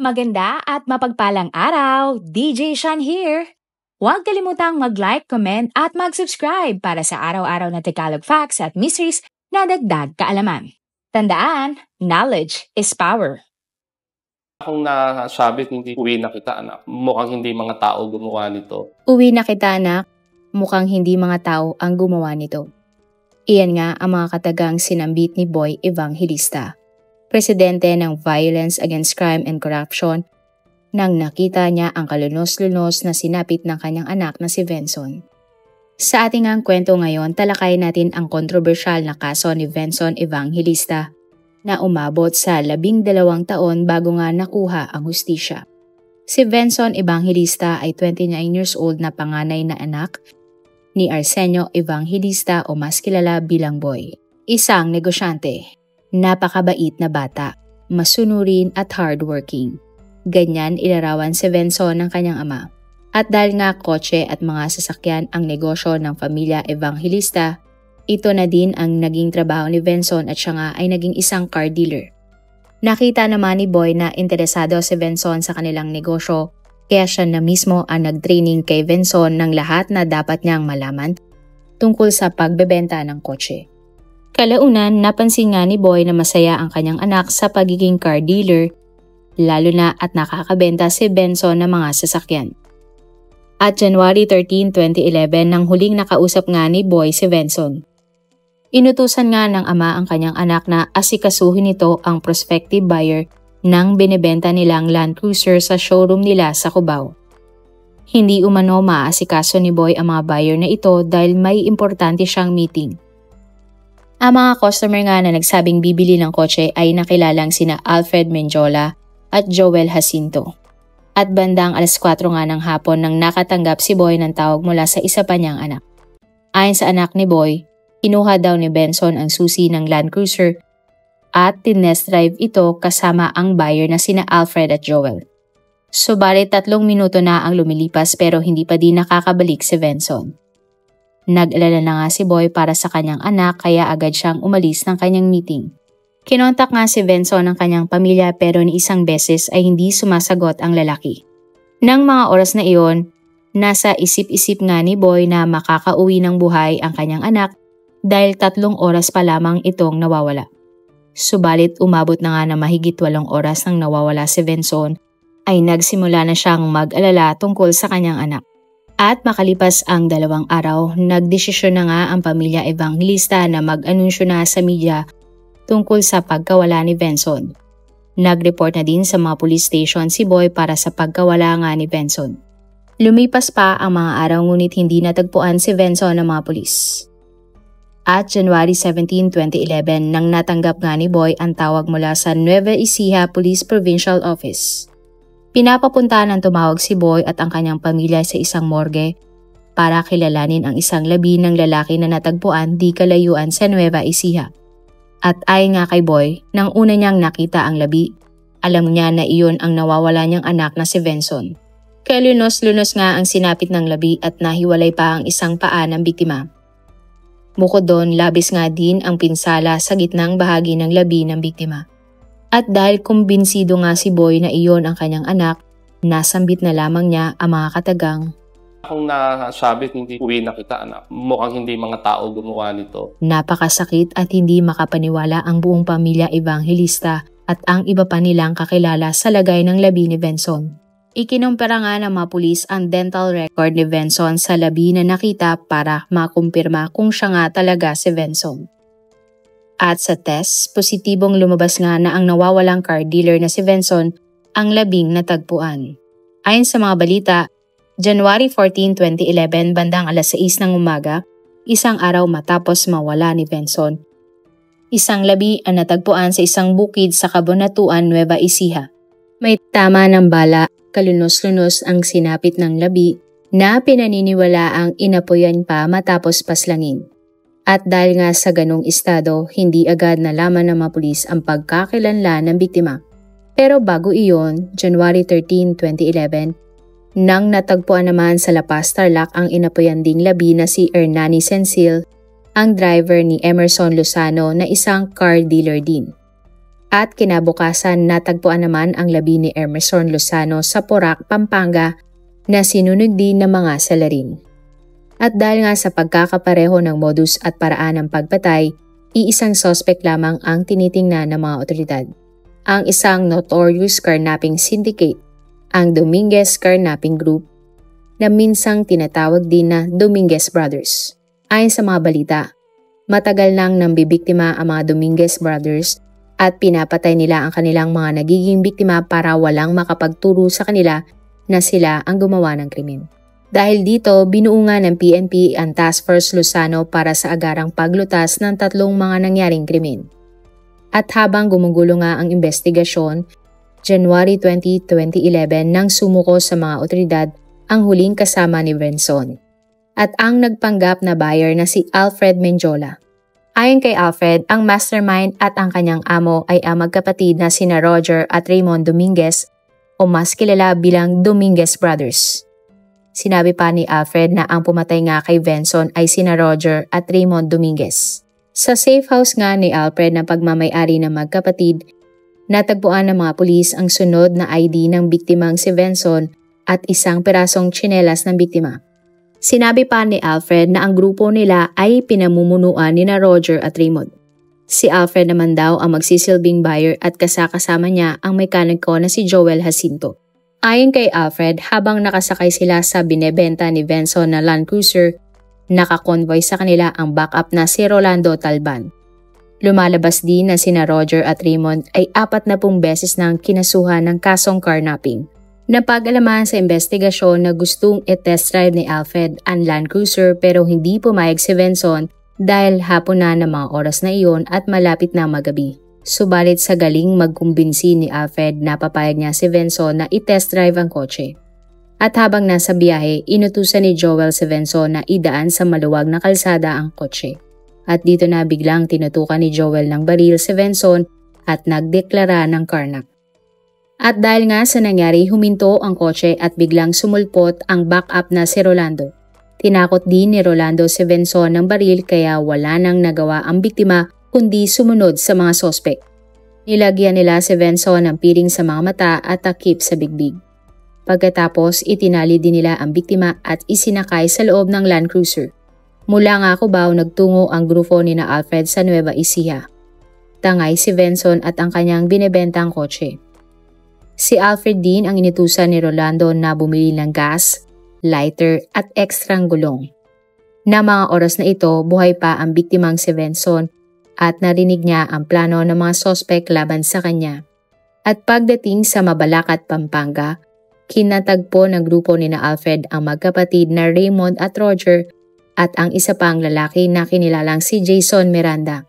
Maganda at mapagpalang araw! DJ Sean here! Huwag kalimutang mag-like, comment at mag-subscribe para sa araw-araw na Tagalog facts at mysteries na dagdag kaalaman. Tandaan, knowledge is power. Kung nasabi, hindi uwi na kita anak, mukhang hindi mga tao gumawa nito. Uwi na kita anak, mukhang hindi mga tao ang gumawa nito. Iyan nga ang mga katagang sinambit ni Boy Evangelista, presidente ng Violence Against Crime and Corruption, nang nakita niya ang kalunos-lunos na sinapit ng kanyang anak na si Venson. Sa ating ang kwento ngayon, talakayin natin ang kontrobersyal na kaso ni Venson Evangelista na umabot sa 12 taon bago nga nakuha ang hustisya. Si Venson Evangelista ay 29 years old na panganay na anak ni Arsenio Evangelista o mas kilala bilang Boy. Isang negosyante, napakabait na bata, masunurin at hardworking. Ganyan ilarawan si Venson ng kanyang ama. At dahil nga kotse at mga sasakyan ang negosyo ng pamilya Evangelista, ito na din ang naging trabaho ni Venson at siya nga ay naging isang car dealer. Nakita naman ni Boy na interesado si Venson sa kanilang negosyo, kaya siya na mismo ang nag-training kay Venson ng lahat na dapat niyang malaman tungkol sa pagbebenta ng kotse. Kalaunan, napansin nga ni Boy na masaya ang kanyang anak sa pagiging car dealer, lalo na at nakakabenta si Venson ng mga sasakyan. At January 13, 2011 nang huling nakausap nga ni Boy si Venson. Inutusan nga ng ama ang kanyang anak na asikasuhin nito ang prospective buyer nang binibenta nilang Land Cruiser sa showroom nila sa Cubao. Hindi umano maasikaso ni Boy ang mga buyer na ito dahil may importante siyang meeting. Ang mga customer nga na nagsabing bibili ng kotse ay nakilalang sina Alfred Menjola at Joel Jacinto. At bandang alas 4 nga ng hapon nang nakatanggap si Boy ng tawag mula sa isa pa niyang anak. Ayon sa anak ni Boy, kinuha daw ni Venson ang susi ng Land Cruiser at tinest drive ito kasama ang buyer na sina Alfred at Joel. Subalit 3 minuto na ang lumilipas pero hindi pa din nakakabalik si Venson. Nag-alala na nga si Boy para sa kanyang anak kaya agad siyang umalis ng kanyang meeting. Kinontak nga si Venson ng kanyang pamilya pero ni isang beses ay hindi sumasagot ang lalaki. Nang mga oras na iyon, nasa isip-isip nga ni Boy na makakauwi ng buhay ang kanyang anak dahil 3 oras pa lamang itong nawawala. Subalit umabot na nga na mahigit 8 oras nang nawawala si Venson ay nagsimula na siyang mag-alala tungkol sa kanyang anak. At makalipas ang 2 araw, nagdesisyon na nga ang pamilya Evangelista na mag-anunsyo na sa media tungkol sa pagkawala ni Venson. Nag-report na din sa mga police station si Boy para sa pagkawala nga ni Venson. Lumipas pa ang mga araw ngunit hindi natagpuan si Venson ng mga pulis. At January 17, 2011 nang natanggap nga ni Boy ang tawag mula sa Nueva Ecija Police Provincial Office. Pinapapunta ng tumawag si Boy at ang kanyang pamilya sa isang morgue para kilalanin ang isang labi ng lalaki na natagpuan di kalayuan sa Nueva Ecija. At ayon nga kay Boy, nang una niyang nakita ang labi, alam niya na iyon ang nawawala niyang anak na si Venson. Kaya lunos-lunos nga ang sinapit ng labi at nahiwalay pa ang isang paa ng biktima. Bukod doon, labis nga din ang pinsala sa gitnang bahagi ng labi ng biktima. At dahil kumbinsido nga si Boy na iyon ang kanyang anak, nasambit na lamang niya ang mga katagang, Kung nasabi, hindi uwi na kita anak, mukhang hindi mga tao gumawa nito. Napakasakit at hindi makapaniwala ang buong pamilya Evangelista at ang iba pa nilang kakilala sa lagay ng labi ni Venson. Ikinumpara nga ng mga pulis ang dental record ni Venson sa labi na nakita para makumpirma kung siya nga talaga si Venson. At sa test, positibong lumabas nga na ang nawawalang car dealer na si Venson ang labing natagpuan. Ayon sa mga balita, January 14, 2011 bandang alas 6 ng umaga, isang araw matapos mawala ni Venson. Isang labi ang natagpuan sa isang bukid sa Kabunatuan, Nueva Ecija. May tama ng bala, kalunos-lunos ang sinapit ng labi na pinaniniwala ang inapoyan pa matapos paslangin. At dahil nga sa ganong estado, hindi agad nalaman ng mga pulis ang pagkakilanlan ng biktima. Pero bago iyon, January 13, 2011, nang natagpuan naman sa La Paz, Tarlac ang inapoyan ding labi na si Hernani Sensil, ang driver ni Emerson Lozano na isang car dealer din. At kinabukasan natagpuan naman ang labi ni Emerson Lozano sa Porac, Pampanga na sinunod din ng mga salarin. At dahil nga sa pagkakapareho ng modus at paraan ng pagpatay, iisang suspect lamang ang tinitingnan ng mga otoridad. Ang isang notorious carnapping syndicate, ang Dominguez Carnapping Group, na minsang tinatawag din na Dominguez Brothers. Ayon sa mga balita, matagal nang nambibiktima ang mga Dominguez Brothers at pinapatay nila ang kanilang mga nagiging biktima para walang makapagturo sa kanila na sila ang gumawa ng krimen. Dahil dito, binuo nga ng PNP ang Task Force Lozano para sa agarang paglutas ng 3 mga nangyaring krimen. At habang gumugulo nga ang investigasyon, January 20, 2011 nang sumuko sa mga otoridad ang huling kasama ni Benson at ang nagpanggap na buyer na si Alfred Menjola. Ayon kay Alfred, ang mastermind at ang kanyang amo ay ang magkapatid na sina Roger at Raymond Dominguez o mas kilala bilang Dominguez Brothers. Sinabi pa ni Alfred na ang pumatay nga kay Benson ay sina Roger at Raymond Dominguez. Sa safe house nga ni Alfred na pagmamay-ari ng magkapatid, natagpuan ng mga pulis ang sunod na ID ng biktimang si Benson at isang pirasong tsinelas ng biktima. Sinabi pa ni Alfred na ang grupo nila ay pinamumunuan ni na Roger at Raymond. Si Alfred naman daw ang magsisilbing buyer at kasama niya ang mekaniko na si Joel Jacinto. Ayon kay Alfred, habang nakasakay sila sa binebenta ni Benson na Land Cruiser, nakakonvoy sa kanila ang backup na si Rolando Talban. Lumalabas din na sina Roger at Raymond ay 40 beses nang kinasuhan ng kasong carnapping. Napag-alaman sa investigasyon na gustong i-test drive ni Alfred ang Land Cruiser pero hindi pumayag si Benson dahil hapon na ng mga oras na iyon at malapit na magabi. Subalit sa galing magkumbinsi ni Alfred na papayag niya si Benson na i-test drive ang kotse. At habang nasa biyahe, inutusan ni Joel si Benson na idaan sa maluwag na kalsada ang kotse. At dito na biglang tinutukan ni Joel ng baril si Benson at nagdeklara ng carnap. At dahil nga sa nangyari, huminto ang kotse at biglang sumulpot ang backup na si Rolando. Tinakot din ni Rolando si Benson ng baril kaya wala nang nagawa ang biktima kundi sumunod sa mga sospek. Nilagyan nila si Benson ng piring sa mga mata at takip sa bigbig. Pagkatapos, itinali din nila ang biktima at isinakay sa loob ng Land Cruiser. Mula nga Cubao, nagtungo ang grupo ni na Alfred sa Nueva Ecija. Tangay si Benson at ang kanyang binebentang kotse. Si Alfred din ang inutusan ni Rolando na bumili ng gas, lighter at ekstrang gulong. Na mga oras na ito, buhay pa ang biktimang si Benson at narinig niya ang plano ng mga sospek laban sa kanya. At pagdating sa Mabalacat, Pampanga, kinatagpo ng grupo ni na Alfred ang magkapatid na Raymond at Roger at ang isa pang lalaki na kinilalang si Jason Miranda.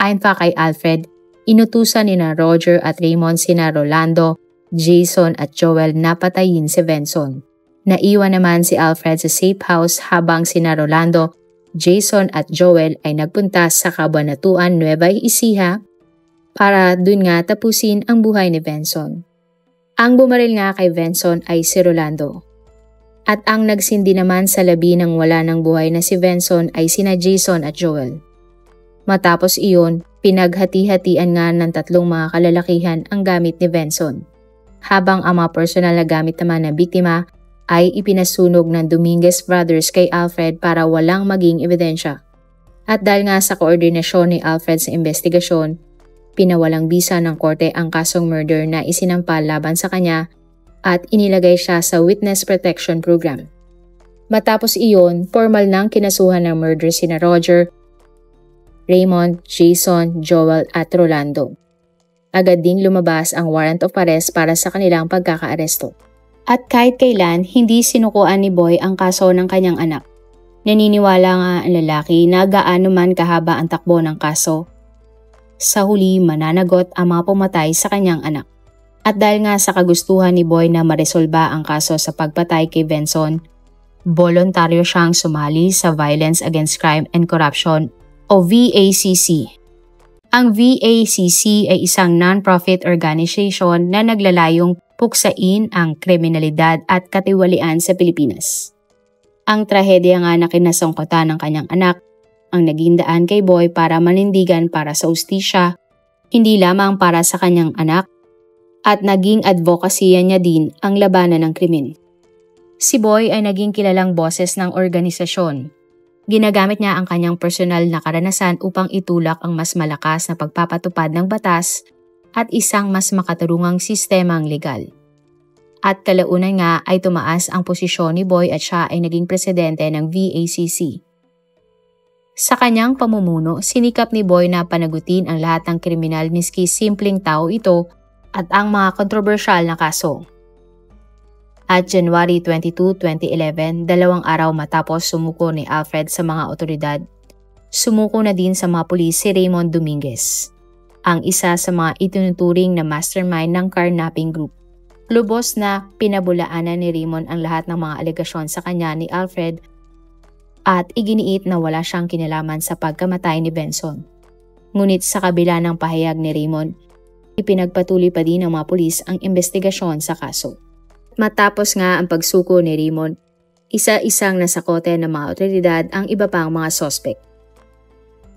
Ayon pa kay Alfred, inutusan ni na Roger at Raymond sina Rolando, Jason at Joel na patayin si Benson. Naiwan naman si Alfred sa safe house habang sina Rolando, Jason at Joel ay nagpunta sa Cabanatuan, Nueva Ecija para dun nga tapusin ang buhay ni Benson. Ang bumaril nga kay Benson ay si Rolando. At ang nagsindi naman sa labi ng wala ng buhay na si Benson ay sina Jason at Joel. Matapos iyon, pinaghati-hatian nga ng 3 mga kalalakihan ang gamit ni Benson. Habang ang mga personal na gamit naman ng biktima ay ipinasunog ng Dominguez Brothers kay Alfred para walang maging ebidensya. At dahil nga sa koordinasyon ni Alfred sa investigasyon, pinawalang bisa ng korte ang kasong murder na isinampal laban sa kanya at inilagay siya sa Witness Protection Program. Matapos iyon, formal nang kinasuhan ng murder sina Roger, Raymond, Jason, Joel at Rolando. Agad ding lumabas ang warrant of arrest para sa kanilang pagkakaaresto. At kahit kailan, hindi sinukuan ni Boy ang kaso ng kanyang anak. Naniniwala nga ang lalaki na gaano man kahaba ang takbo ng kaso, sa huli mananagot ang mga pumatay sa kanyang anak. At dahil nga sa kagustuhan ni Boy na maresolba ang kaso sa pagpatay kay Benson, voluntaryo siyang sumali sa Violence Against Crime and Corruption o VACC. Ang VACC ay isang non-profit organization na naglalayong puksain ang kriminalidad at katiwalian sa Pilipinas. Ang trahedya nga na kinasangkutan ng kanyang anak ang naging daan kay Boy para manindigan para sa ustisya, hindi lamang para sa kanyang anak, at naging advokasya niya din ang labanan ng krimen. Si Boy ay naging kilalang boses ng organisasyon. Ginagamit niya ang kanyang personal na karanasan upang itulak ang mas malakas na pagpapatupad ng batas at isang mas makatarungang sistemang legal. At kalaunan nga ay tumaas ang posisyon ni Boy at siya ay naging presidente ng VACC. Sa kanyang pamumuno, sinikap ni Boy na panagutin ang lahat ng kriminal miski simpleng tao ito at ang mga kontrobersyal na kaso. At January 22, 2011, 2 araw matapos sumuko ni Alfred sa mga otoridad, sumuko na din sa mga pulis si Raymond Dominguez, ang isa sa mga itinuturing na mastermind ng carnapping group. Lubos na pinabulaanan ni Raymond ang lahat ng mga alegasyon sa kanya ni Alfred at iginiit na wala siyang kinalaman sa pagkamatay ni Benson. Ngunit sa kabila ng pahayag ni Raymond, ipinagpatuloy pa din ng mga pulis ang investigasyon sa kaso. Matapos nga ang pagsuko ni Raymond, isa-isang nasakote ng mga otoridad ang iba pang mga sospek.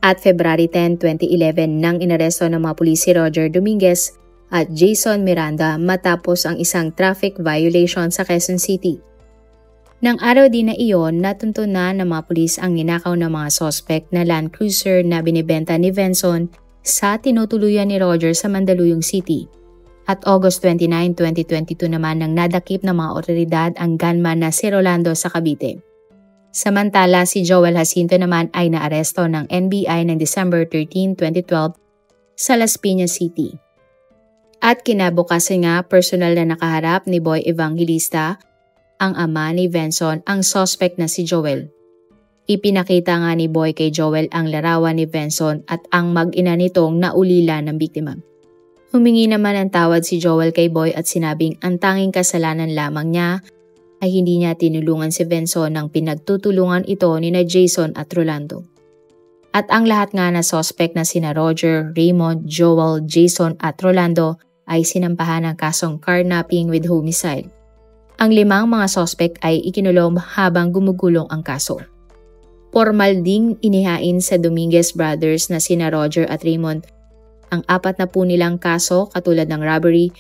At February 10, 2011 nang inaresto ng mga pulis si Roger Dominguez at Jason Miranda matapos ang isang traffic violation sa Quezon City. Nang araw din na iyon, natuntunan ng mga pulis ang ninakaw ng mga sospek na Land Cruiser na binibenta ni Benson sa tinutuluyan ni Roger sa Mandaluyong City. At August 29, 2022 naman nang nadakip ng mga otoridad ang gunman na si Rolando sa Cavite. Samantala si Joel Jacinto naman ay naaresto ng NBI ng December 13, 2012 sa Las Piñas City. At kinabukasan nga personal na nakaharap ni Boy Evangelista, ang ama ni Benson, ang suspect na si Joel. Ipinakita nga ni Boy kay Joel ang larawan ni Benson at ang mag-ina nitong naulila ng biktima. Humingi naman ng tawad si Joel kay Boy at sinabing ang tanging kasalanan lamang niya ay hindi niya tinulungan si Benson nang pinagtutulungan ito ni na Jason at Rolando. At ang lahat nga na suspect na sina Roger, Raymond, Joel, Jason at Rolando ay sinampahan ng kasong carnapping with homicide. Ang 5 mga suspect ay ikinulong habang gumugulong ang kaso. Formal ding inihain sa Dominguez brothers na sina Roger at Raymond ang 4 na po nilang kaso katulad ng robbery,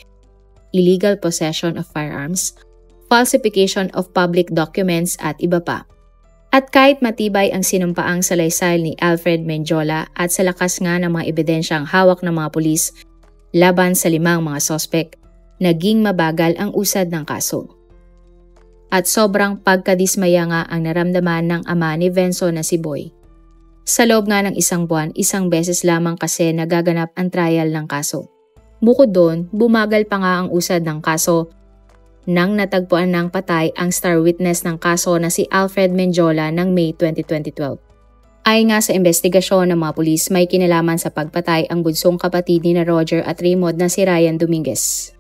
illegal possession of firearms, falsification of public documents at iba pa. At kahit matibay ang sinumpaang salaysay ni Alfred Mendiola at sa lakas nga ng mga ebidensyang hawak ng mga pulis laban sa 5 mga sospek, naging mabagal ang usad ng kaso. At sobrang pagkadismaya nga ang naramdaman ng ama ni Benson na si Boy. Sa loob nga ng 1 buwan, 1 beses lamang kasi nagaganap ang trial ng kaso. Bukod doon, bumagal pa nga ang usad ng kaso nang natagpuan ng patay ang star witness ng kaso na si Alfred Mendiola ng May 2012. Ayon nga sa investigasyon ng mga pulis, may kinalaman sa pagpatay ang bunsong kapatid ni na Roger at Raymond na si Ryan Dominguez.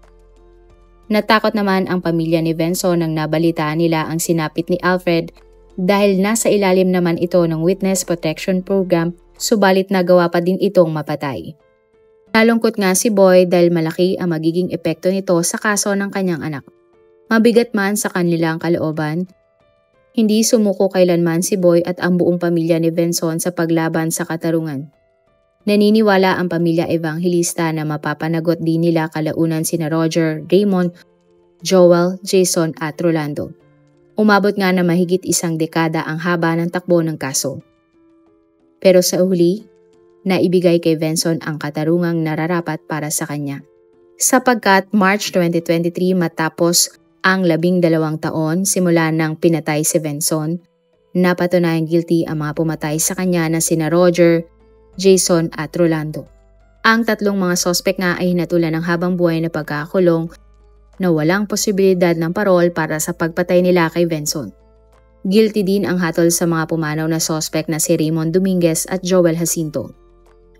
Natakot naman ang pamilya ni Benson nang nabalitaan nila ang sinapit ni Alfred dahil nasa ilalim naman ito ng Witness Protection Program, subalit nagawa pa din itong mapatay. Nalungkot nga si Boy dahil malaki ang magiging epekto nito sa kaso ng kanyang anak. Mabigat man sa kanilang kalooban, hindi sumuko kailanman si Boy at ang buong pamilya ni Benson sa paglaban sa katarungan. Naniniwala ang pamilya Evangelista na mapapanagot din nila kalaunan sina Roger, Raymond, Joel, Jason at Rolando. Umabot nga na mahigit 1 dekada ang haba ng takbo ng kaso. Pero sa huli, naibigay kay Benson ang katarungang nararapat para sa kanya. Sapagkat March 2023 matapos ang 12 taon simula nang pinatay si Benson, napatunayang guilty ang mga pumatay sa kanya na sina Roger, Jason at Rolando. Ang 3 mga sospek nga ay hinatulan ng habang buhay na pagkakulong na walang posibilidad ng parol para sa pagpatay nila kay Benson. Guilty din ang hatol sa mga pumanaw na sospek na si Raymond Dominguez at Joel Jacinto.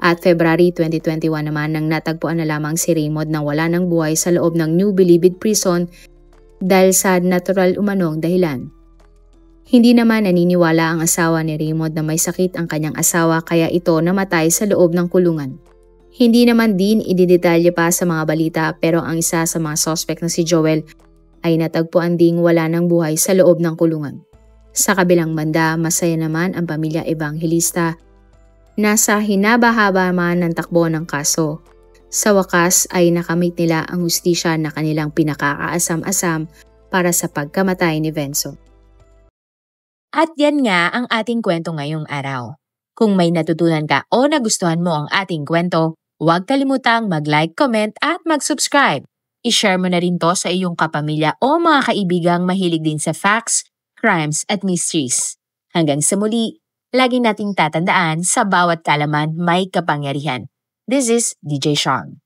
At February 2021 naman nang natagpuan na lamang si Raymond na wala ng buhay sa loob ng New Bilibid Prison dahil sa natural umanong dahilan. Hindi naman naniniwala ang asawa ni Raymond na may sakit ang kanyang asawa kaya ito namatay sa loob ng kulungan. Hindi naman din ididetalye pa sa mga balita pero ang isa sa mga suspect na si Joel ay natagpuan ding wala ng buhay sa loob ng kulungan. Sa kabilang banda, masaya naman ang pamilya Evangelista. Nasa hinaba-haba man ng takbo ng kaso Sa wakas ay nakamit nila ang hustisya na kanilang pinakakaasam-asam para sa pagkamatay ni Venzo. At yan nga ang ating kwento ngayong araw. Kung may natutunan ka o nagustuhan mo ang ating kwento, huwag kalimutang mag-like, comment at mag-subscribe. I-share mo na rin to sa iyong kapamilya o mga kaibigang mahilig din sa facts, crimes at mysteries. Hanggang sa muli, lagi nating tatandaan sa bawat kaalaman may kapangyarihan. This is DJ Sean.